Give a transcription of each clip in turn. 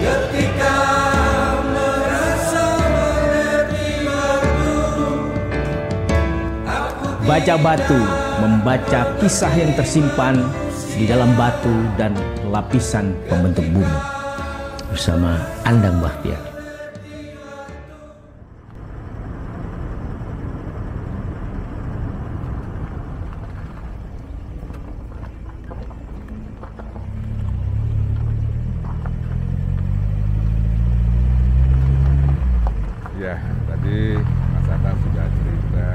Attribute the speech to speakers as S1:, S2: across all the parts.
S1: Ketika merasa mengerti waktu,
S2: Baca Batu membaca kisah yang tersimpan di dalam batu dan lapisan pembentuk bumi bersama Andang Bahtiar.
S3: Ya, tadi Mas Anang sudah cerita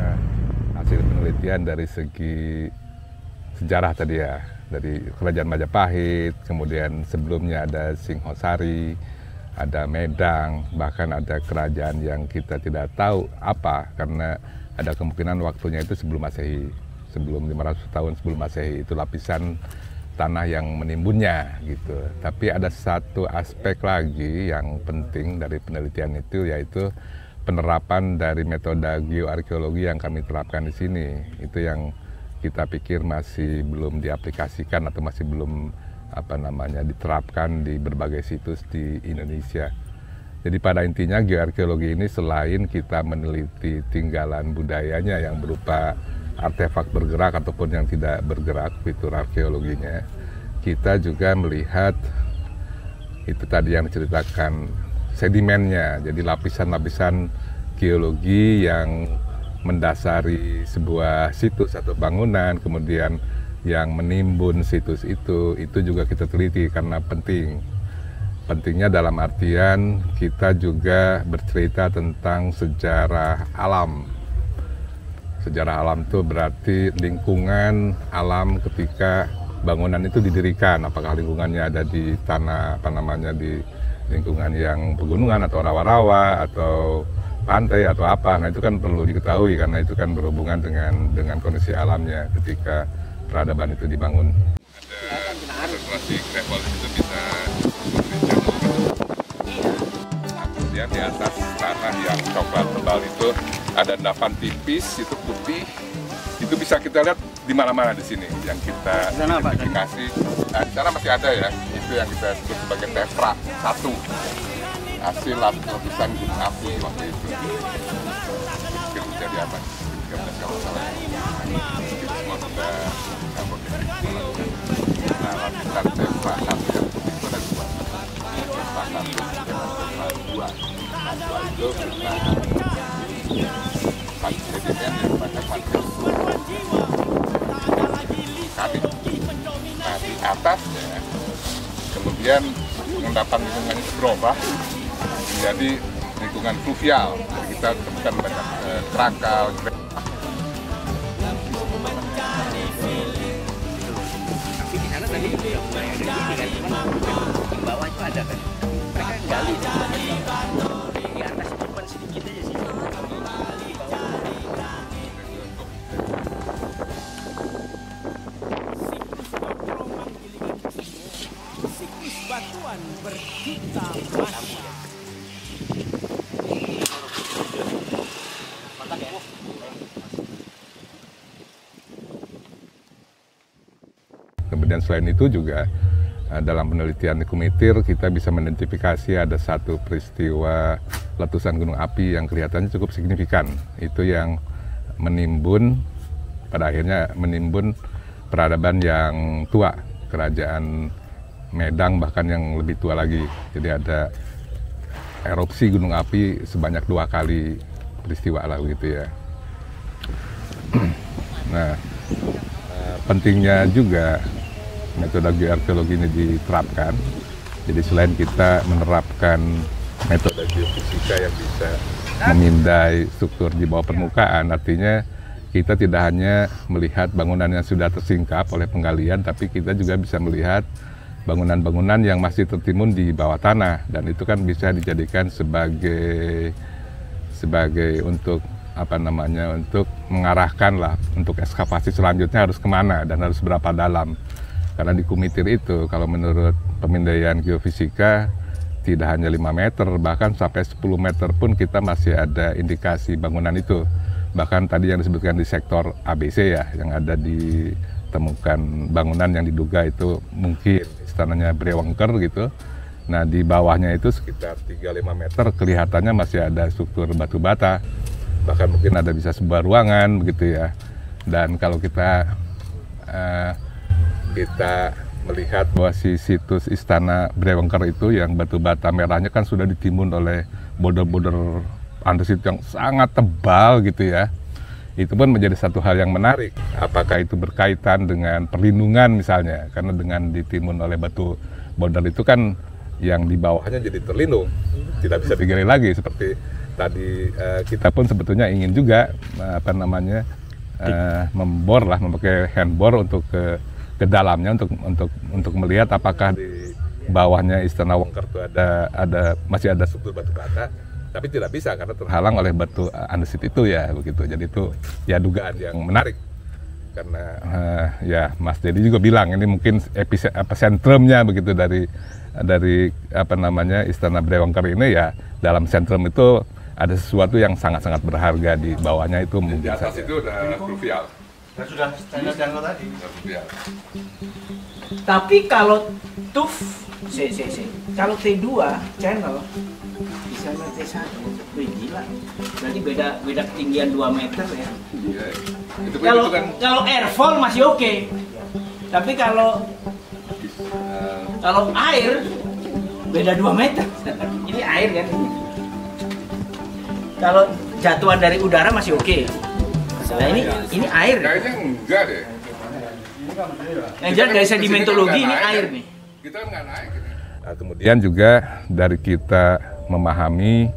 S3: hasil penelitian dari segi sejarah tadi ya, dari Kerajaan Majapahit, kemudian sebelumnya ada Singhosari, ada Medang, bahkan ada kerajaan yang kita tidak tahu apa, karena ada kemungkinan waktunya itu sebelum Masehi, sebelum 500 tahun sebelum Masehi, itu lapisan tanah yang menimbunnya gitu. Tapi ada satu aspek lagi yang penting dari penelitian itu, yaitu penerapan dari metode geoarkeologi yang kami terapkan di sini. Itu yang kita pikir masih belum diaplikasikan atau masih belum diterapkan di berbagai situs di Indonesia. Jadi pada intinya geoarkeologi ini selain kita meneliti tinggalan budayanya yang berupa artefak bergerak ataupun yang tidak bergerak, fitur arkeologinya, kita juga melihat itu tadi yang diceritakan sedimennya, jadi lapisan-lapisan geologi yang mendasari sebuah situs atau bangunan, kemudian yang menimbun situs itu juga kita teliti karena penting. Pentingnya dalam artian kita juga bercerita tentang sejarah alam. Sejarah alam itu berarti lingkungan alam ketika bangunan itu didirikan, apakah lingkungannya ada di tanah di lingkungan yang pegunungan atau rawa-rawa atau pantai atau apa. Nah itu kan perlu diketahui karena itu kan berhubungan dengan kondisi alamnya ketika peradaban itu dibangun. Ada restorasi gravel itu bisa kemudian di atas tanah yang coklat tebal itu ada endapan tipis, itu putih, itu bisa kita lihat di mana-mana di sini yang kita identifikasi. Nah, di sana masih ada ya, itu yang kita sebut sebagai tefra 1, hasil lapisan gunung api waktu itu. Mungkin jadi apa? 13 kalau salah. Kita semua sudah melakukan. Nah, lapisan tefra 1 yang putih itu ada 2. Tefra 1 dan tefra 2. Tefra itu kita sedimen yang banyak material kali. Nah di atasnya kemudian endapan lingkungan itu berubah menjadi lingkungan fluvial. Jadi kita temukan banyak krakal.
S4: Tapi di sana tadi yang ada kan, cuma di bawah itu ada kan. Mereka gali di atas itu cuma sedikit aja sih.
S1: siklus batuan berjuta masa.
S3: Kemudian selain itu juga dalam penelitian Kumitir kita bisa mengidentifikasi ada satu peristiwa letusan gunung api yang kelihatannya cukup signifikan. Itu yang menimbun, pada akhirnya menimbun peradaban yang tua, kerajaan Medang bahkan yang lebih tua lagi. Jadi ada erupsi gunung api sebanyak 2 kali peristiwa lah gitu ya. Nah, pentingnya juga metode geoarkeologi ini diterapkan. Jadi selain kita menerapkan metode geofisika yang bisa memindai struktur di bawah permukaan, artinya kita tidak hanya melihat bangunan yang sudah tersingkap oleh penggalian, tapi kita juga bisa melihat bangunan-bangunan yang masih tertimbun di bawah tanah, dan itu kan bisa dijadikan sebagai untuk untuk mengarahkan lah untuk ekskavasi selanjutnya harus kemana dan harus berapa dalam. Karena di Kumitir itu kalau menurut pemindaian geofisika tidak hanya 5 meter, bahkan sampai 10 meter pun kita masih ada indikasi bangunan itu. Bahkan tadi yang disebutkan di sektor ABC ya, yang ada ditemukan bangunan yang diduga itu mungkin istananya Brewangker gitu, Nah, di bawahnya itu sekitar 3-5 meter kelihatannya masih ada struktur batu bata. Bahkan mungkin ada bisa sebuah ruangan begitu ya. Dan kalau kita melihat bahwa si situs Istana Brewengker itu yang batu bata merahnya kan sudah ditimbun oleh border-border andesit yang sangat tebal gitu ya. Itu pun menjadi satu hal yang menarik. Apakah itu berkaitan dengan perlindungan misalnya, karena dengan ditimbun oleh batu border itu kan yang di bawahnya jadi terlindung, tidak bisa digali lagi. Seperti tadi kita pun sebetulnya ingin juga membor lah, memakai handbor untuk ke dalamnya untuk melihat apakah di bawahnya Istana Wengker itu masih ada struktur batu bata, tapi tidak bisa karena terhalang oleh batu andesit itu ya begitu. Jadi itu ya dugaan yang menarik karena ya Mas Dedi juga bilang ini mungkin sentrumnya begitu dari Istana Brewengker ini ya. Dalam sentrum itu ada sesuatu yang sangat-sangat berharga, di bawahnya itu mungkin. Di atas itu udah fluvial.
S4: Sudah standar tadi.
S5: Tapi kalau TUF, kalau T2 channel, misalnya T1, gila. Berarti beda ketinggian 2 meter ya.
S3: Iya.
S5: Kalau airfall masih oke. Tapi kalau air beda 2 meter. Ini air kan. Kalau jatuhan dari udara masih oke. Nah ini air.
S3: Kayaknya enggak deh.
S5: Yang jelas dari sedimentologi ini air nih.
S3: Kita nggak naik. Nah, kemudian juga dari kita memahami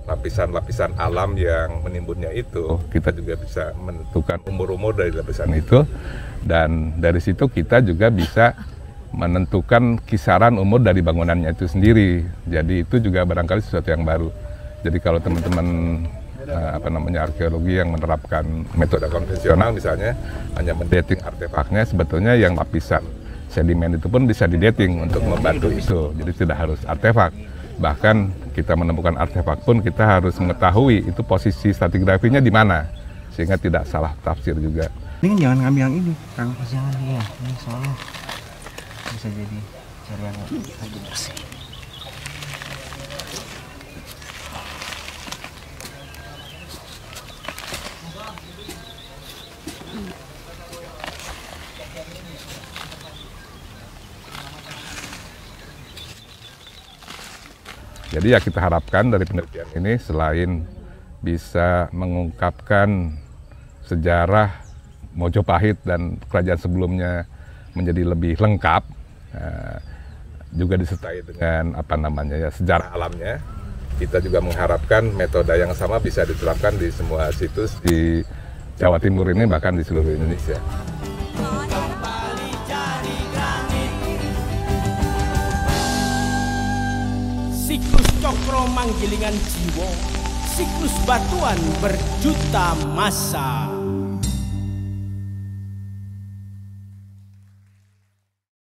S3: lapisan-lapisan alam yang menimbunnya itu, kita juga bisa menentukan umur-umur dari lapisan itu, dan dari situ kita juga bisa menentukan kisaran umur dari bangunannya itu sendiri. Jadi itu juga barangkali sesuatu yang baru. Jadi kalau teman-teman arkeologi yang menerapkan metode konvensional misalnya hanya mendating artefaknya, sebetulnya yang lapisan sedimen itu pun bisa didating untuk membantu itu. Jadi tidak harus artefak. Bahkan kita menemukan artefak pun kita harus mengetahui itu posisi stratigrafinya di mana sehingga tidak salah tafsir juga.
S6: Ini kan jangan ngambil yang ini, Kang.
S7: Jangan ya, ini soalnya bisa jadi cari yang lagi bersih.
S3: Jadi ya kita harapkan dari penelitian ini selain bisa mengungkapkan sejarah Mojopahit dan kerajaan sebelumnya menjadi lebih lengkap, juga disertai dengan sejarah alamnya. Kita juga mengharapkan metode yang sama bisa diterapkan di semua situs di Jawa Timur ini, bahkan di seluruh Indonesia.
S1: Siklus cokro manggilingan jiwa, siklus batuan berjuta masa.